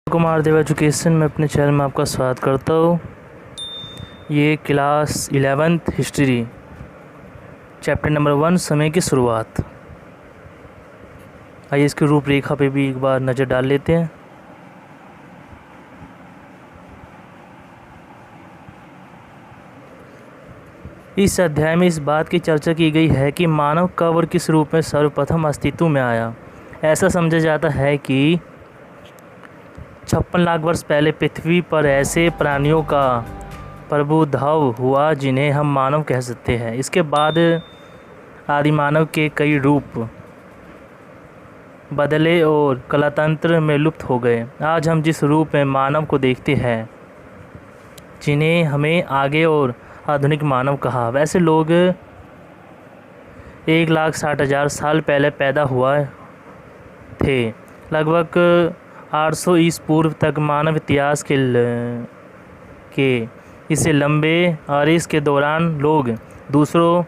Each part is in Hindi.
कुमार देव एजुकेशन में अपने चैनल में आपका स्वागत करता हूँ। ये class 11th history chapter number 1 समय की शुरुआत। आइए इसकी रूपरेखा पे भी एक बार नज़र डाल लेते हैं। इस अध्याय में इस बात की चर्चा की गई है कि मानव कब और किस रूप में सर्वप्रथम अस्तित्व में आया। ऐसा समझा जाता है कि 56 लाख वर्ष पहले पृथ्वी पर ऐसे प्राणियों का प्रादुर्भाव हुआ जिन्हें हम मानव कह सकते हैं। इसके बाद आदिमानव के कई रूप बदले और कलातंत्र में लुप्त हो गए। आज हम जिस रूप में मानव को देखते हैं, जिन्हें हमें आगे और आधुनिक मानव कहा, वैसे लोग 1,60,000 साल पहले पैदा हुआ थे। लगभग 800 ईसा पूर्व तक मानव इतिहास के इससे लंबे अरसे के दौरान लोग दूसरों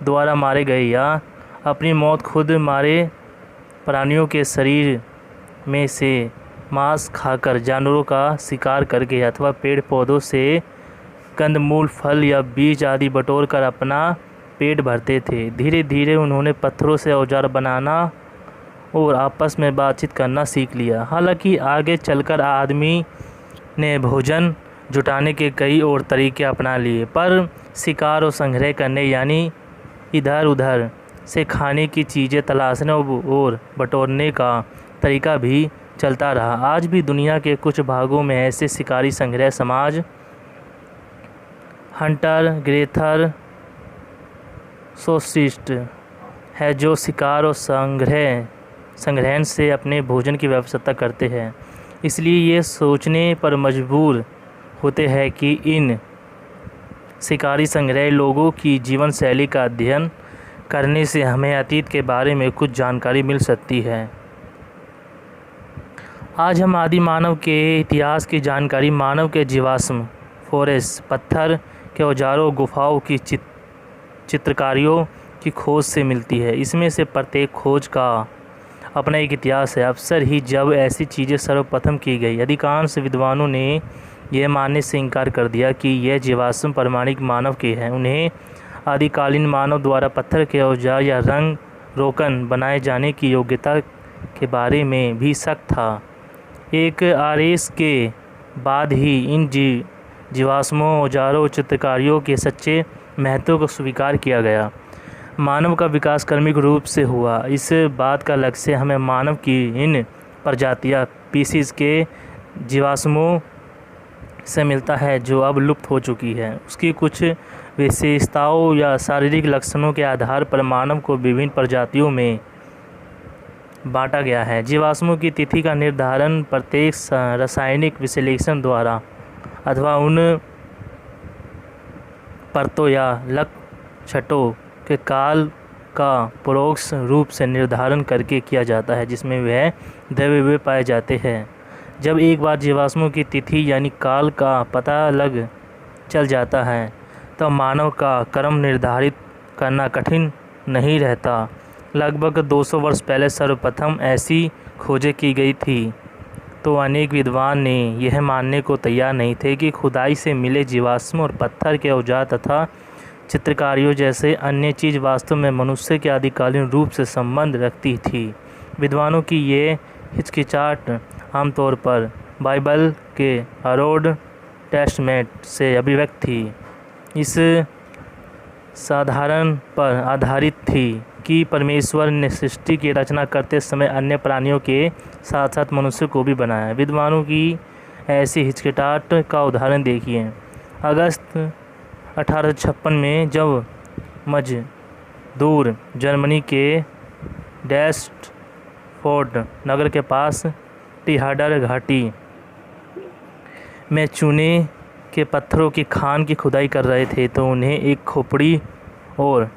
द्वारा मारे गए या अपनी मौत खुद मारे प्राणियों के शरीर में से मांस खाकर, जानवरों का शिकार करके अथवा पेड़ पौधों से कंदमूल, फल या बीज आदि बटोर कर अपना पेट भरते थे। धीरे धीरे उन्होंने पत्थरों से औजार बनाना और आपस में बातचीत करना सीख लिया। हालांकि आगे चलकर आदमी ने भोजन जुटाने के कई और तरीके अपना लिए, पर शिकार और संग्रह करने यानी इधर उधर से खाने की चीज़ें तलाशने और बटोरने का तरीका भी चलता रहा। आज भी दुनिया के कुछ भागों में ऐसे शिकारी संग्रह समाज, हंटर गैथर सोसाइटी है, जो शिकार और संग्रहण से अपने भोजन की व्यवस्था करते हैं। इसलिए ये सोचने पर मजबूर होते हैं कि इन शिकारी संग्रह लोगों की जीवन शैली का अध्ययन करने से हमें अतीत के बारे में कुछ जानकारी मिल सकती है। आज हम आदि मानव के इतिहास की जानकारी मानव के जीवाश्म, फोरेस, पत्थर के औजारों, गुफाओं की चित्रकारियों की खोज से मिलती है। इसमें से प्रत्येक खोज का अपना एक इतिहास है। अक्सर ही जब ऐसी चीज़ें सर्वप्रथम की गई, अधिकांश विद्वानों ने यह मानने से इनकार कर दिया कि यह जीवाश्म प्रामाणिक मानव के हैं। उन्हें आदिकालीन मानव द्वारा पत्थर के औजार या रंग रोगन बनाए जाने की योग्यता के बारे में भी शक था। एक आरेस के बाद ही इन जीवाश्मों, औजारों और चित्रकारियों के सच्चे महत्व को स्वीकार किया गया। मानव का विकास क्रमिक रूप से हुआ। इस बात का लक्ष्य हमें मानव की इन प्रजातियां पीसीज के जीवाश्मों से मिलता है, जो अब लुप्त हो चुकी है। उसकी कुछ विशेषताओं या शारीरिक लक्षणों के आधार पर मानव को विभिन्न प्रजातियों में बांटा गया है। जीवाश्मों की तिथि का निर्धारण प्रत्येक रासायनिक विश्लेषण द्वारा अथवा उन परतों या लक्षणों के काल का परोक्ष रूप से निर्धारण करके किया जाता है, जिसमें वह द्रव्य पाए जाते हैं। जब एक बार जीवाश्मों की तिथि यानी काल का पता लग चल जाता है, तो मानव का क्रम निर्धारित करना कठिन नहीं रहता। लगभग 200 वर्ष पहले सर्वप्रथम ऐसी खोजें की गई थी, तो अनेक विद्वान ने यह मानने को तैयार नहीं थे कि खुदाई से मिले जीवाश्म और पत्थर के औजार तथा चित्रकारियों जैसे अन्य चीज़ वास्तव में मनुष्य के आदिकालीन रूप से संबंध रखती थी। विद्वानों की ये हिचकिचाहट आमतौर पर बाइबल के ओल्ड टेस्टामेंट से अभिव्यक्त थी। इस साधारण पर आधारित थी कि परमेश्वर ने सृष्टि की रचना करते समय अन्य प्राणियों के साथ साथ मनुष्य को भी बनाया। विद्वानों की ऐसी हिचकिचाहट का उदाहरण देखिए। अगस्त 1856 में जब मजदूर जर्मनी के डेस्टफोर्ड नगर के पास टिहाडर घाटी में चूने के पत्थरों की खान की खुदाई कर रहे थे, तो उन्हें एक खोपड़ी और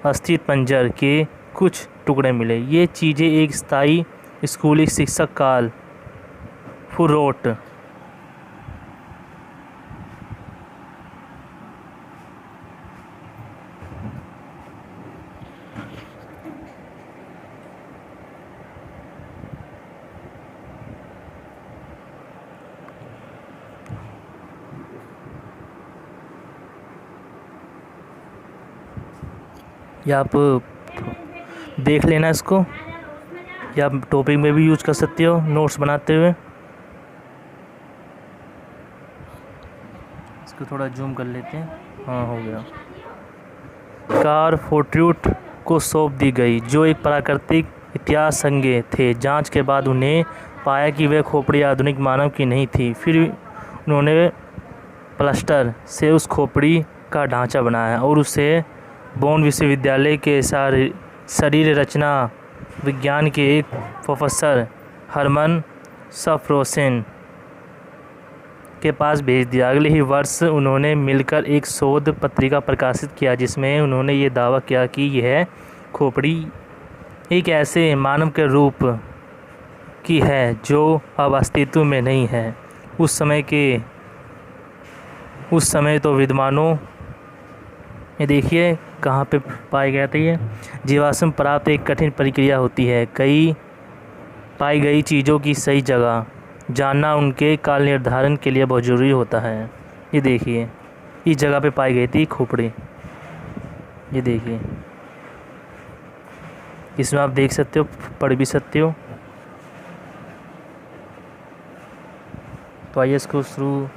अस्थिपंजर के कुछ टुकड़े मिले। ये चीज़ें एक स्थायी स्कूली शिक्षक कार्ल फुरोट या आप देख लेना इसको, या आप टॉपिक में भी यूज कर सकते हो नोट्स बनाते हुए। इसको थोड़ा जूम कर लेते हैं। हाँ, हो गया। कार फोर्ट्यूट को सौंप दी गई, जो एक प्राकृतिक इतिहास संज्ञ थे। जांच के बाद उन्हें पाया कि वह खोपड़ी आधुनिक मानव की नहीं थी। फिर उन्होंने प्लास्टर से उस खोपड़ी का ढांचा बनाया और उसे बोन विश्वविद्यालय के शरीर रचना विज्ञान के एक प्रोफेसर हरमन सफरोसेन के पास भेज दिया। अगले ही वर्ष उन्होंने मिलकर एक शोध पत्रिका प्रकाशित किया, जिसमें उन्होंने ये दावा किया कि यह खोपड़ी एक ऐसे मानव के रूप की है जो अब अस्तित्व में नहीं है। उस समय तो विद्वानों, ये देखिए कहाँ पे पाया गया था। ये जीवाश्म प्राप्त एक कठिन प्रक्रिया होती है। पाई गई चीज़ों की सही जगह जानना उनके काल निर्धारण के लिए बहुत ज़रूरी होता है। ये देखिए इस जगह पे पाई गई थी खोपड़ी। ये देखिए, इसमें आप देख सकते हो, पढ़ भी सकते हो। तो आइए इसको शुरू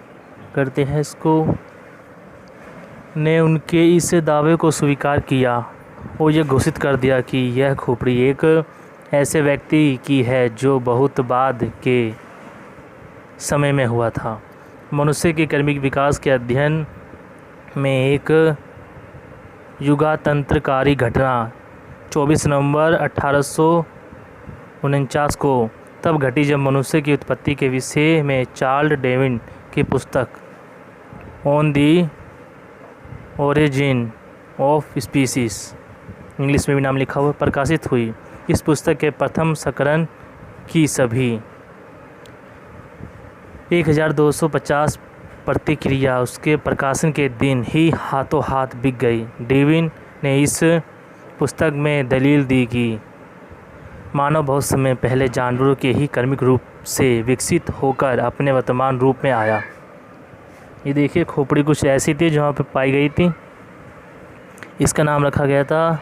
करते हैं। इसको ने उनके इस दावे को स्वीकार किया और यह घोषित कर दिया कि यह खोपड़ी एक ऐसे व्यक्ति की है जो बहुत बाद के समय में हुआ था। मनुष्य के कर्मिक विकास के अध्ययन में एक युगांतरकारी घटना 24 नवंबर 1849 को तब घटी जब मनुष्य की उत्पत्ति के विषय में चार्ल्स डार्विन की पुस्तक on the origin of species, English में भी नाम लिखा हुआ, प्रकाशित हुई। इस पुस्तक के प्रथम संस्करण की सभी 1250 प्रतिक्रिया उसके प्रकाशन के दिन ही हाथों हाथ बिक गई। डार्विन ने इस पुस्तक में दलील दी कि मानव बहुत समय पहले जानवरों के ही कर्मिक रूप से विकसित होकर अपने वर्तमान रूप में आया। ये देखिए खोपड़ी कुछ ऐसी थी जहाँ पे पाई गई थी। इसका नाम रखा गया था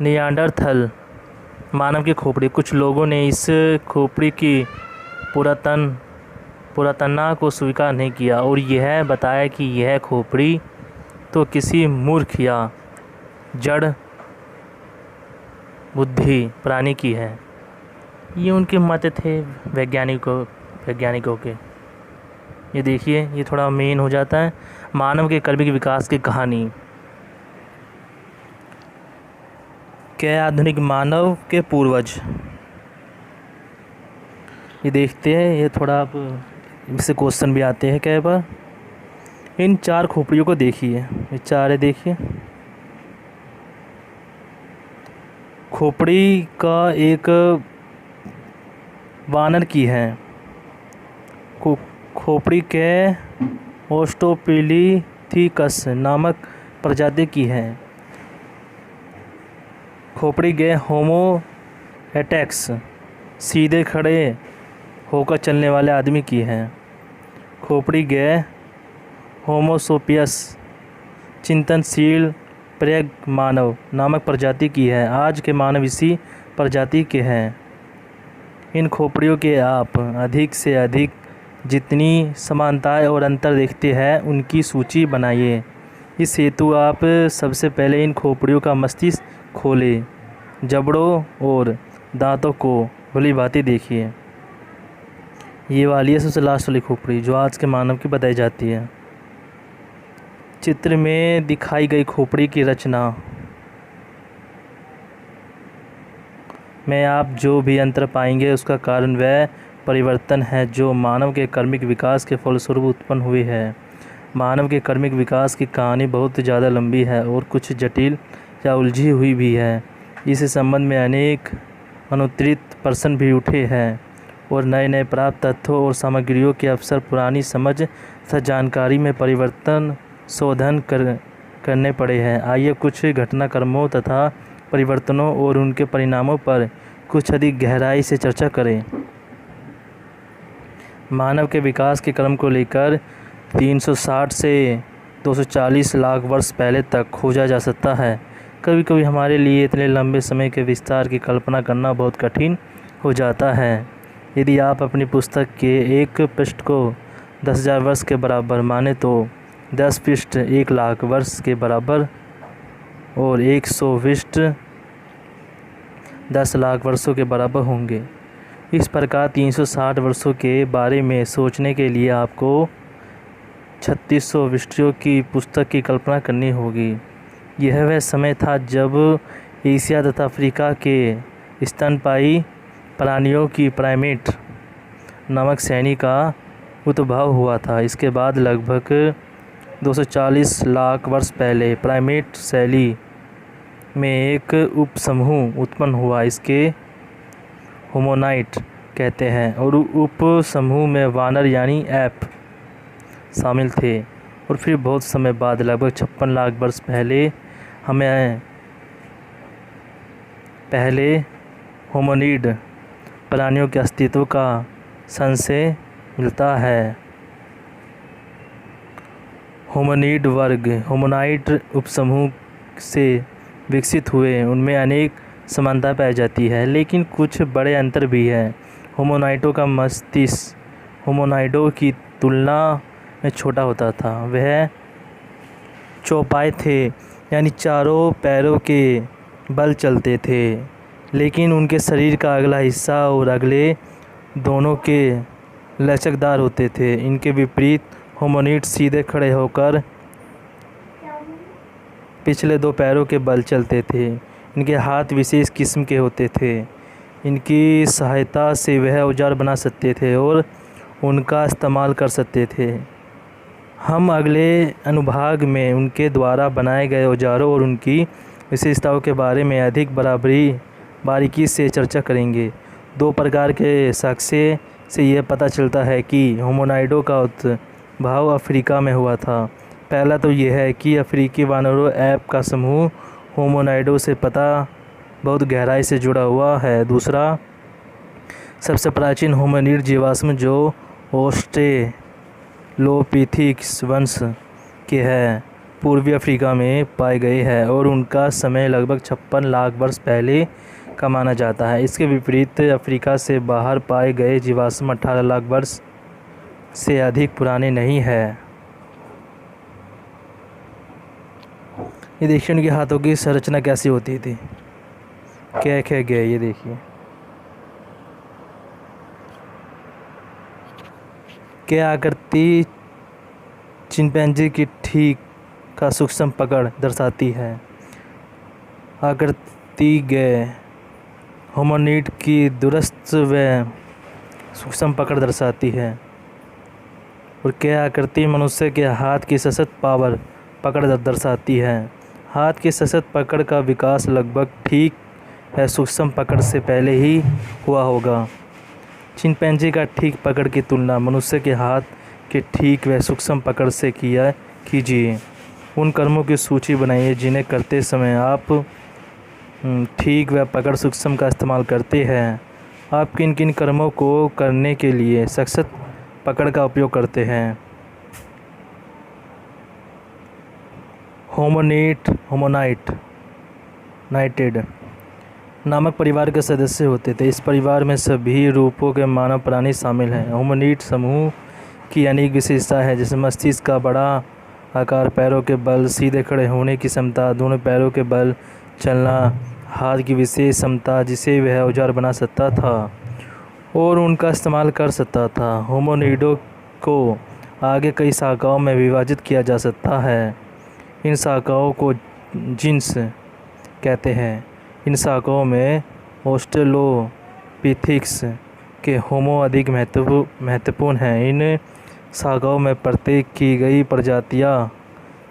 नियांडरथल मानव की खोपड़ी। कुछ लोगों ने इस खोपड़ी की पुरातनता को स्वीकार नहीं किया और यह बताया कि यह खोपड़ी तो किसी मूर्ख या जड़ बुद्धि प्राणी की है। ये उनके मत थे वैज्ञानिकों के। ये देखिए, ये थोड़ा मेन हो जाता है। मानव के कर्मिक विकास की कहानी। क्या आधुनिक मानव के पूर्वज, ये देखते हैं। ये थोड़ा आप इससे क्वेश्चन भी आते हैं कई बार। इन 4 खोपड़ियों को देखिए, ये 4 है, देखिए। खोपड़ी का एक वानर की है। खोपड़ी के ऑस्ट्रोपिलिथिकस नामक प्रजाति की है। खोपड़ी के होमो इरेक्टस सीधे खड़े होकर चलने वाले आदमी की है। खोपड़ी के होमोसोपियस चिंतनशील प्रज्ञ मानव नामक प्रजाति की है। आज के मानव इसी प्रजाति के हैं। इन खोपड़ियों के आप अधिक से अधिक जितनी समानताएं और अंतर देखते हैं उनकी सूची बनाइए। इस हेतु आप सबसे पहले इन खोपड़ियों का मस्तिष्क खोलें, जबड़ों और दांतों को भली भांति देखिए। ये वाली है सबसे लास्ट वाली खोपड़ी जो आज के मानव की बताई जाती है। चित्र में दिखाई गई खोपड़ी की रचना में आप जो भी अंतर पाएंगे उसका कारण वह परिवर्तन है जो मानव के कर्मिक विकास के फलस्वरूप उत्पन्न हुए हैं। मानव के कर्मिक विकास की कहानी बहुत ज़्यादा लंबी है और कुछ जटिल या उलझी हुई भी है। इस संबंध में अनेक अनुत्तरित प्रश्न भी उठे हैं और नए नए प्राप्त तथ्यों और सामग्रियों के अवसर पुरानी समझ तथा जानकारी में परिवर्तन शोधन करने पड़े हैं। आइए कुछ घटनाक्रमों तथा परिवर्तनों और उनके परिणामों पर कुछ अधिक गहराई से चर्चा करें। मानव के विकास के क्रम को लेकर 360 से 240 लाख वर्ष पहले तक खोजा जा सकता है। कभी कभी हमारे लिए इतने लंबे समय के विस्तार की कल्पना करना बहुत कठिन हो जाता है। यदि आप अपनी पुस्तक के एक पृष्ठ को 10,000 वर्ष के बराबर माने तो 10 पृष्ठ 1,00,000 वर्ष के बराबर और 100 पृष्ठ 10 लाख वर्षों के बराबर होंगे। इस प्रकार 360 वर्षों के बारे में सोचने के लिए आपको 3600 पृष्ठों की पुस्तक की कल्पना करनी होगी। यह वह समय था जब एशिया तथा अफ्रीका के स्तनपायी प्राणियों की प्राइमेट नामक श्रेणी का उद्भव हुआ था। इसके बाद लगभग 240 लाख वर्ष पहले प्राइमेट शैली में एक उपसमूह उत्पन्न हुआ, इसके होमोनाइट कहते हैं, और उप समूह में वानर यानी एप शामिल थे। और फिर बहुत समय बाद लगभग 56 लाख वर्ष पहले हमें पहले होमोनिड प्राणियों के अस्तित्व का संशय मिलता है। होमोनिड वर्ग होमोनाइट उपसमूह से विकसित हुए, उनमें अनेक समानता पाई जाती है, लेकिन कुछ बड़े अंतर भी हैं। होमोनाइटों का मस्तिष्क होमोनाइडों की तुलना में छोटा होता था। वह चौपाए थे, यानी चारों पैरों के बल चलते थे, लेकिन उनके शरीर का अगला हिस्सा और अगले दोनों के लचकदार होते थे। इनके विपरीत होमोनिड सीधे खड़े होकर पिछले 2 पैरों के बल चलते थे। इनके हाथ विशेष किस्म के होते थे। इनकी सहायता से वह औजार बना सकते थे और उनका इस्तेमाल कर सकते थे। हम अगले अनुभाग में उनके द्वारा बनाए गए औजारों और उनकी विशेषताओं के बारे में अधिक बारीकी से चर्चा करेंगे। 2 प्रकार के साक्ष्य से यह पता चलता है कि होमोनाइडों का उद्भव अफ्रीका में हुआ था। पहला तो यह है कि अफ्रीकी वानरों एप का समूह होमोनाइडों से पता बहुत गहराई से जुड़ा हुआ है। दूसरा, सबसे प्राचीन होमोनिड जीवाश्म जो ऑस्ट्रेलोपिथेकस वंश के हैं, पूर्वी अफ्रीका में पाए गए हैं और उनका समय लगभग 56 लाख वर्ष पहले का माना जाता है। इसके विपरीत अफ्रीका से बाहर पाए गए जीवाश्म 18 लाख वर्ष से अधिक पुराने नहीं हैं। ये देखिए उनके हाथों की संरचना कैसी होती थी, क्या गए, ये देखिए क्या आकृति चिंपैंजी की ठीक का सूक्ष्म पकड़ दर्शाती है। आकृति गए होमोनिड की दुरस्त व सूक्ष्म पकड़ दर्शाती है। और क्या आकृति मनुष्य के हाथ की सशक्त पावर पकड़ दर्शाती है। हाथ की सशक्त पकड़ का विकास लगभग ठीक है सूक्ष्म पकड़ से पहले ही हुआ होगा। चिंपैंजी का ठीक पकड़ की तुलना मनुष्य के हाथ के ठीक व सूक्ष्म पकड़ से कीजिए। उन कर्मों की सूची बनाइए जिन्हें करते समय आप ठीक व पकड़ सूक्ष्म का इस्तेमाल करते हैं। आप किन किन कर्मों को करने के लिए सशक्त पकड़ का उपयोग करते हैं। होमोनाइटेड नामक परिवार के सदस्य होते थे। इस परिवार में सभी रूपों के मानव प्राणी शामिल हैं। होमोनिड समूह की अनेक विशेषताएं हैं, जैसे मस्तिष्क का बड़ा आकार, पैरों के बल, सीधे खड़े होने की क्षमता, दोनों पैरों के बल चलना, हाथ की विशेष क्षमता जिसे वह औजार बना सकता था और उनका इस्तेमाल कर सकता था। होमोनिडों को आगे कई शाखाओं में विभाजित किया जा सकता है। इन शाखाओं को जीन्स कहते हैं। इन शाखाओं में ऑस्ट्रेलोपिथेकस के होमो अधिक महत्वपूर्ण हैं। इन शाखाओं में प्रत्येक की गई प्रजातियां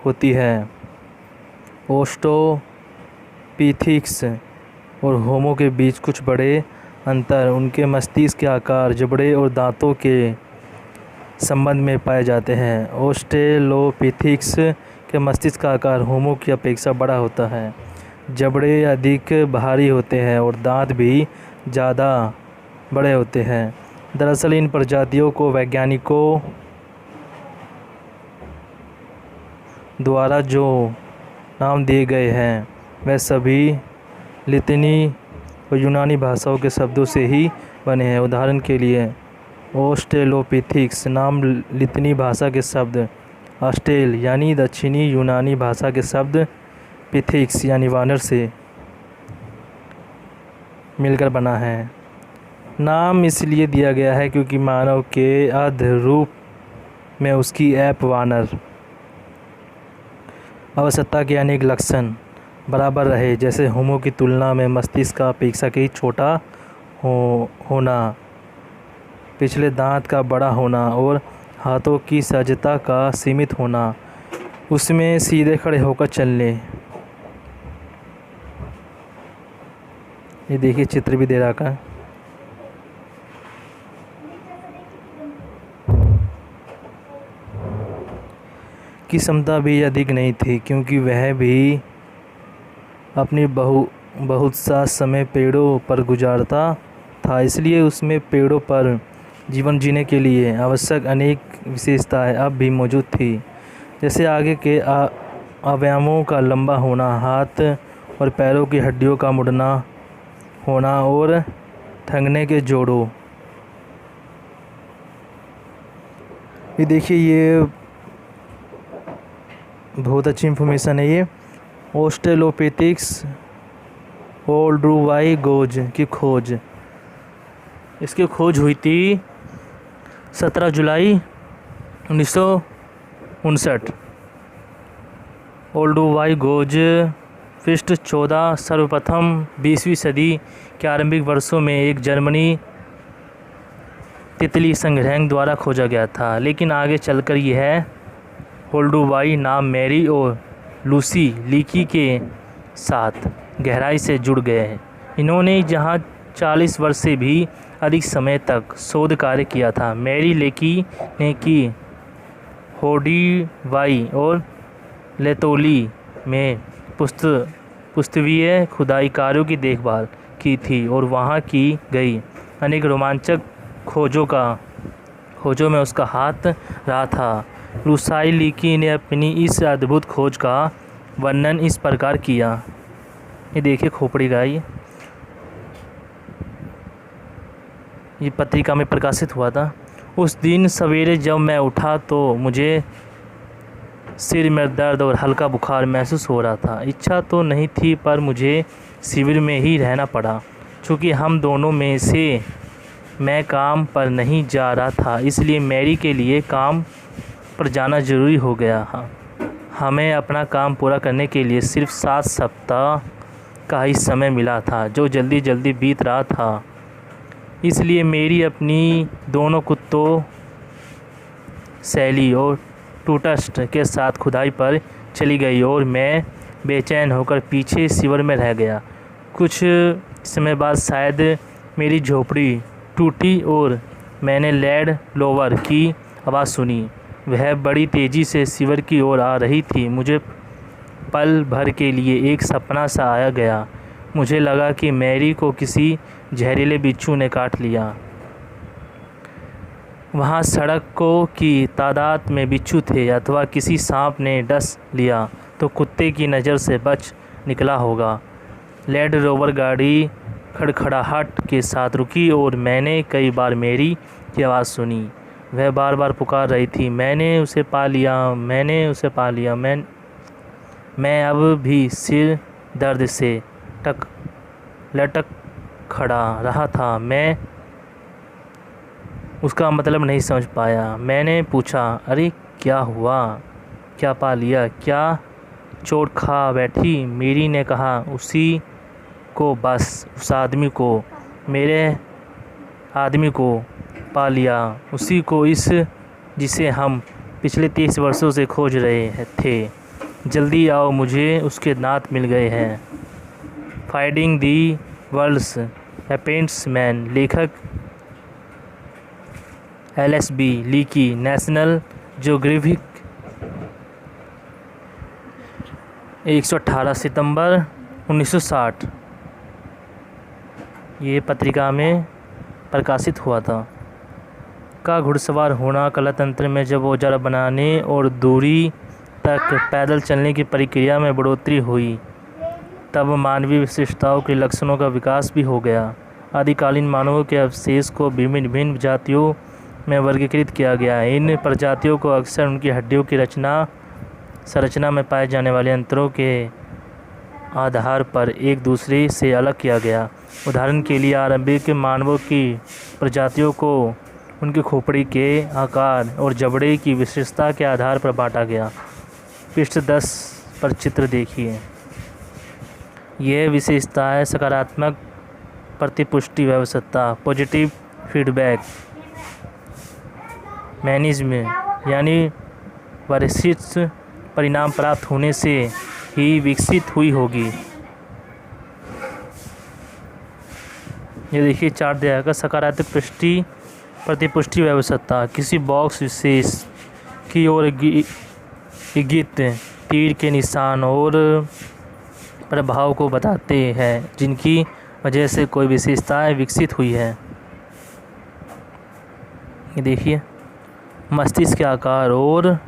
होती हैं। ऑस्ट्रेलोपिथेकस और होमो के बीच कुछ बड़े अंतर उनके मस्तिष्क के आकार, जबड़े और दांतों के संबंध में पाए जाते हैं। ऑस्ट्रेलोपिथेकस के मस्तिष्क का आकार होमो की अपेक्षा बड़ा होता है, जबड़े अधिक भारी होते हैं और दांत भी ज़्यादा बड़े होते हैं। दरअसल इन प्रजातियों को वैज्ञानिकों द्वारा जो नाम दिए गए हैं वह सभी लिथुनी और यूनानी भाषाओं के शब्दों से ही बने हैं। उदाहरण के लिए ऑस्ट्रेलोपिथेक्स नाम लिथुनी भाषा के शब्द ऑस्ट्रेल यानी दक्षिणी यूनानी भाषा के शब्द पिथेक्स यानी वानर से मिलकर बना है। नाम इसलिए दिया गया है क्योंकि मानव के आद्य रूप में उसकी ऐप वानर अवस्था के अनेक लक्षण बराबर रहे, जैसे होमो की तुलना में मस्तिष्क का अपेक्षाकृत छोटा होना, पिछले दांत का बड़ा होना और हाथों की सहजता का सीमित होना, उसमें सीधे खड़े होकर चलने। ये देखिए चित्र भी दे रहा का की क्षमता भी अधिक नहीं थी क्योंकि वह भी अपनी बहुत सा समय पेड़ों पर गुजारता था, इसलिए उसमें पेड़ों पर जीवन जीने के लिए आवश्यक अनेक विशेषताएं अब भी मौजूद थी, जैसे आगे के अवयवों का लंबा होना, हाथ और पैरों की हड्डियों का मुड़ना होना और थकने के जोड़ों। ये देखिए ये बहुत अच्छी इन्फॉर्मेशन है। ये ऑस्ट्रेलोपिथेक्स ओल्ड्रुवाइगोज की खोज, इसकी खोज हुई थी 17 जुलाई 1959। ओल्ड्रुवाइगोज पृष्ठ 14 सर्वप्रथम 20वीं सदी के आरंभिक वर्षों में एक जर्मनी तितली संग्रहण द्वारा खोजा गया था, लेकिन आगे चलकर यह ओल्डुवाई नाम मैरी और लूसी लीकी के साथ गहराई से जुड़ गए हैं। इन्होंने जहां 40 वर्ष से भी अधिक समय तक शोध कार्य किया था। मैरी लेकी ने की होडीवाई और लेतोली में पुस्तवीय खुदाई कार्यों की देखभाल की थी और वहां की गई अनेक रोमांचक खोजों में उसका हाथ रहा था। लूसाई लीकी ने अपनी इस अद्भुत खोज का वर्णन इस प्रकार किया। ये देखिए खोपड़ी का ये पत्रिका में प्रकाशित हुआ था। उस दिन सवेरे जब मैं उठा तो मुझे सिर में दर्द और हल्का बुखार महसूस हो रहा था। इच्छा तो नहीं थी पर मुझे शिविर में ही रहना पड़ा। चूँकि हम दोनों में से मैं काम पर नहीं जा रहा था, इसलिए मैरी के लिए काम पर जाना ज़रूरी हो गया। हमें अपना काम पूरा करने के लिए सिर्फ 7 सप्ताह का ही समय मिला था, जो जल्दी जल्दी बीत रहा था। इसलिए मेरी अपनी दोनों कुत्तों सैली और टूटस्ट के साथ खुदाई पर चली गई और मैं बेचैन होकर पीछे शिविर में रह गया। कुछ समय बाद शायद मेरी झोपड़ी टूटी और मैंने लैंड रोवर की आवाज़ सुनी। वह बड़ी तेज़ी से शिविर की ओर आ रही थी। मुझे पल भर के लिए एक सपना सा आया गया। मुझे लगा कि मैरी को किसी जहरीले बिच्छू ने काट लिया। वहाँ सड़कों की तादाद में बिच्छू थे, अथवा किसी सांप ने डस लिया तो कुत्ते की नज़र से बच निकला होगा। लैंड रोवर गाड़ी खड़खड़ाहट के साथ रुकी और मैंने कई बार मैरी की आवाज़ सुनी। वह बार बार पुकार रही थी, मैंने उसे पा लिया, मैंने उसे पा लिया। मैं अब भी सिर दर्द से लटक खड़ा रहा था। मैं उसका मतलब नहीं समझ पाया। मैंने पूछा, अरे क्या हुआ, क्या पा लिया, क्या चोट खा बैठी? मेरी ने कहा, उसी को, बस उस आदमी को, मेरे आदमी को पा लिया, उसी को, जिसे हम पिछले 30 वर्षों से खोज रहे थे। जल्दी आओ, मुझे उसके दांत मिल गए हैं। Finding the world's happiest man, लेखक LSB लीकी, नेशनल ज्योग्राफिक, 118 सितंबर 1960 ये पत्रिका में प्रकाशित हुआ था। का घुड़सवार होना कला तंत्र में जब औजार बनाने और दूरी तक पैदल चलने की प्रक्रिया में बढ़ोतरी हुई, तब मानवीय विशेषताओं के लक्षणों का विकास भी हो गया। आदिकालीन मानवों के अवशेष को विभिन्न विभिन्न जातियों में वर्गीकृत किया गया है। इन प्रजातियों को अक्सर उनकी हड्डियों की संरचना में पाए जाने वाले अंतरों के आधार पर एक दूसरे से अलग किया गया। उदाहरण के लिए आरंभिक मानवों की प्रजातियों को उनकी खोपड़ी के आकार और जबड़े की विशेषता के आधार पर बांटा गया। पृष्ठ 10 पर चित्र देखिए। यह विशेषताएं सकारात्मक प्रतिपुष्टि व्यवस्था, पॉजिटिव फीडबैक मैकेनिज्म, यानी वरिष्ठ परिणाम प्राप्त होने से ही विकसित हुई होगी। ये देखिए चार्ट दिया गया। सकारात्मक प्रतिपुष्टि व्यवस्था किसी बॉक्स विशेष की ओर इंगित तीर के निशान और प्रभाव को बताते हैं जिनकी वजह से कोई विशेषताएं विकसित हुई है। ये देखिए मस्तिष्क के आकार और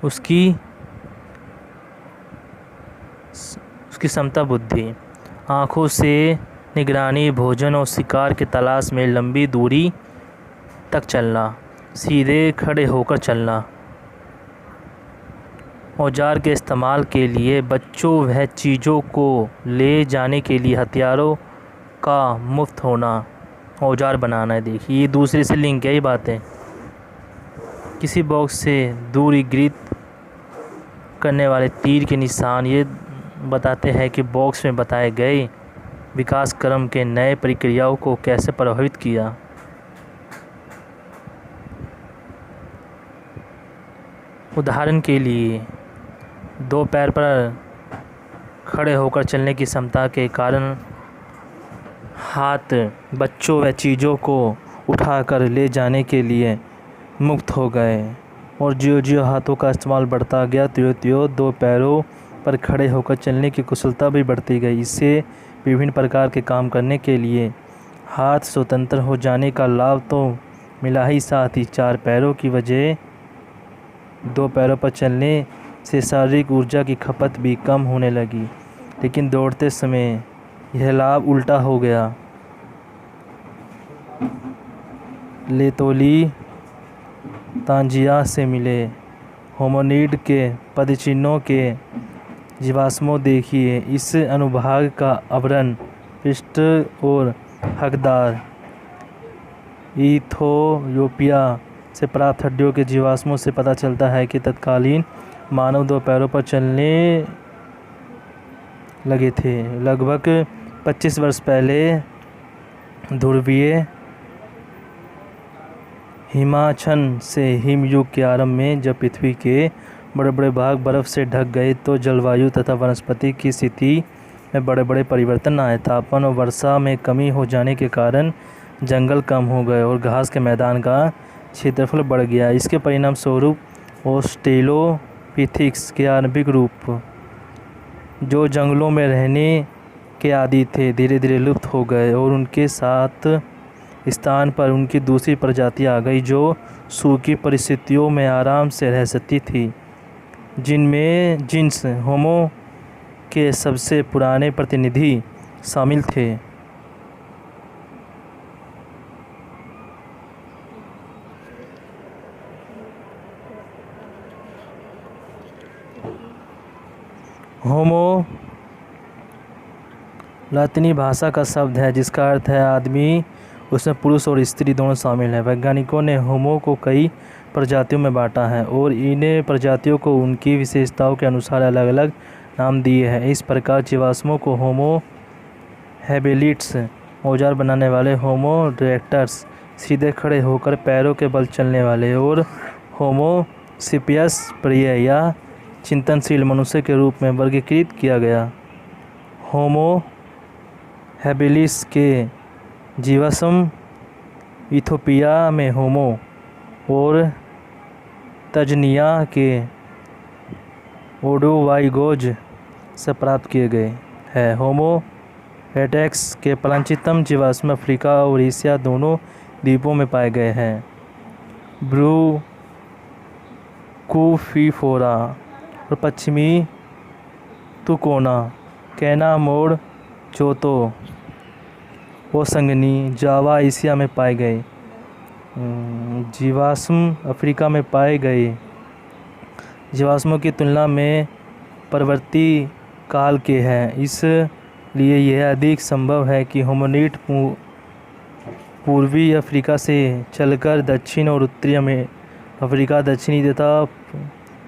उसकी क्षमता, बुद्धि, आँखों से निगरानी, भोजन और शिकार की तलाश में लंबी दूरी तक चलना, सीधे खड़े होकर चलना, औजार के इस्तेमाल के लिए बच्चों व चीज़ों को ले जाने के लिए हथियारों का मुफ्त होना, औजार बनाना है। देखिए ये दूसरे से लिंक है ये बातें। किसी बॉक्स से दूर इंगित करने वाले तीर के निशान ये बताते हैं कि बॉक्स में बताए गए विकास क्रम के नए प्रक्रियाओं को कैसे प्रभावित किया। उदाहरण के लिए दो पैर पर खड़े होकर चलने की क्षमता के कारण हाथ बच्चों व चीज़ों को उठाकर ले जाने के लिए मुक्त हो गए और ज्यों-ज्यों हाथों का इस्तेमाल बढ़ता गया त्यों-त्यों दो पैरों पर खड़े होकर चलने की कुशलता भी बढ़ती गई। इससे विभिन्न प्रकार के काम करने के लिए हाथ स्वतंत्र हो जाने का लाभ तो मिला ही, साथ ही चार पैरों की वजह दो पैरों पर चलने से शारीरिक ऊर्जा की खपत भी कम होने लगी। लेकिन दौड़ते समय यह लाभ उल्टा हो गया। लेतोली तांजिया से मिले होमिनिड के पदचिह्नों के जीवाश्मों देखिए। इस अनुभाग का आवरण पृष्ठ और हकदार इथियोपिया से प्राप्त हड्डियों के जीवाश्मों से पता चलता है कि तत्कालीन मानव दो पैरों पर चलने लगे थे। लगभग 25 वर्ष पहले ध्रुवीय हिमाच्छन्न से हिमयुग के आरंभ में जब पृथ्वी के बड़े बड़े भाग बर्फ़ से ढक गए तो जलवायु तथा वनस्पति की स्थिति में बड़े बड़े परिवर्तन आए। तापमान और वर्षा में कमी हो जाने के कारण जंगल कम हो गए और घास के मैदान का क्षेत्रफल बढ़ गया। इसके परिणाम स्वरूप ऑस्ट्रेलोपिथेकस के आरंभिक रूप जो जंगलों में रहने के आदी थे धीरे धीरे लुप्त हो गए और उनके साथ स्थान पर उनकी दूसरी प्रजाति आ गई जो सूखी परिस्थितियों में आराम से रह सकती थी, जिनमें जीनस होमो के सबसे पुराने प्रतिनिधि शामिल थे। होमो लातिनी भाषा का शब्द है जिसका अर्थ है आदमी। उसमें पुरुष और स्त्री दोनों शामिल हैं। वैज्ञानिकों ने होमो को कई प्रजातियों में बांटा है और इन प्रजातियों को उनकी विशेषताओं के अनुसार अलग अलग नाम दिए हैं। इस प्रकार जीवाश्मों को होमो हैबिलिट्स औजार बनाने वाले, होमो इरेक्टस सीधे खड़े होकर पैरों के बल चलने वाले और होमो सेपियंस प्रिय या चिंतनशील मनुष्य के रूप में वर्गीकृत किया गया। होमो हैबिलिस के जीवाश्म इथियोपिया में होमो और तंजानिया के ओडोवाइगोज से प्राप्त किए गए हैं। होमो इरेक्टस के प्राचीनतम जीवाश्म अफ्रीका और एशिया दोनों द्वीपों में पाए गए हैं। ब्रूकुफिफोरा और पश्चिमी तुकोना कैना, मोड़, चोतो, ओसंगनी, जावा एशिया में पाए गए। जीवाश्म अफ्रीका में पाए गए। जीवाश्मों की तुलना में परवर्ती काल के हैं, इसलिए यह अधिक संभव है कि होमिनिड पूर्वी अफ्रीका से चलकर दक्षिण और उत्तरी अफ्रीका, दक्षिणी तथा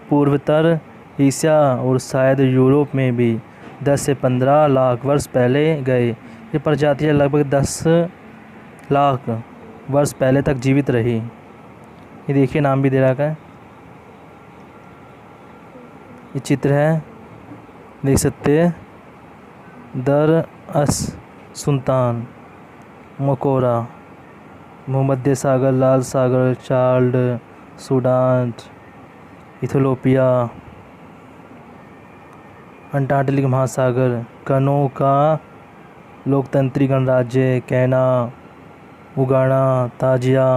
पूर्वोत्तर एशिया और शायद यूरोप में भी 10 से 15 लाख वर्ष पहले गए। ये प्रजातियां लगभग 10 लाख वर्ष पहले तक जीवित रही। ये देखिए नाम भी दे रखा है। ये चित्र है, देख सकते हैं, दर अस सुल्तान, मकोरा, भूमध्य सागर, लाल सागर, चाड, सूडान, इथियोपिया, अंटार्कटिक महासागर, कनो का लोकतंत्री गणराज्य, कैना, उगाना, ताजिया,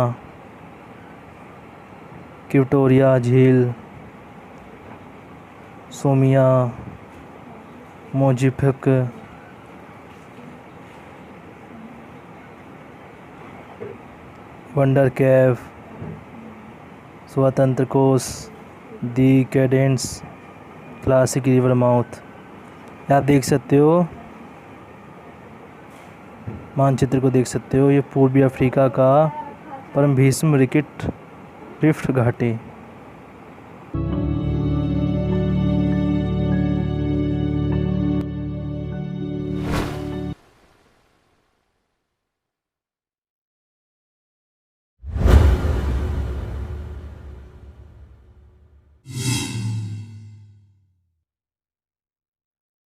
क्यूटोरिया झील, सोमिया, मोजिफिक, वंडर केव, स्वतंत्र कोष, दी कैडेंस, क्लासिक रिवर माउथ। आप देख सकते हो, मानचित्र को देख सकते हो। ये पूर्वी अफ्रीका का परम भीषण रिफ्ट घाटी।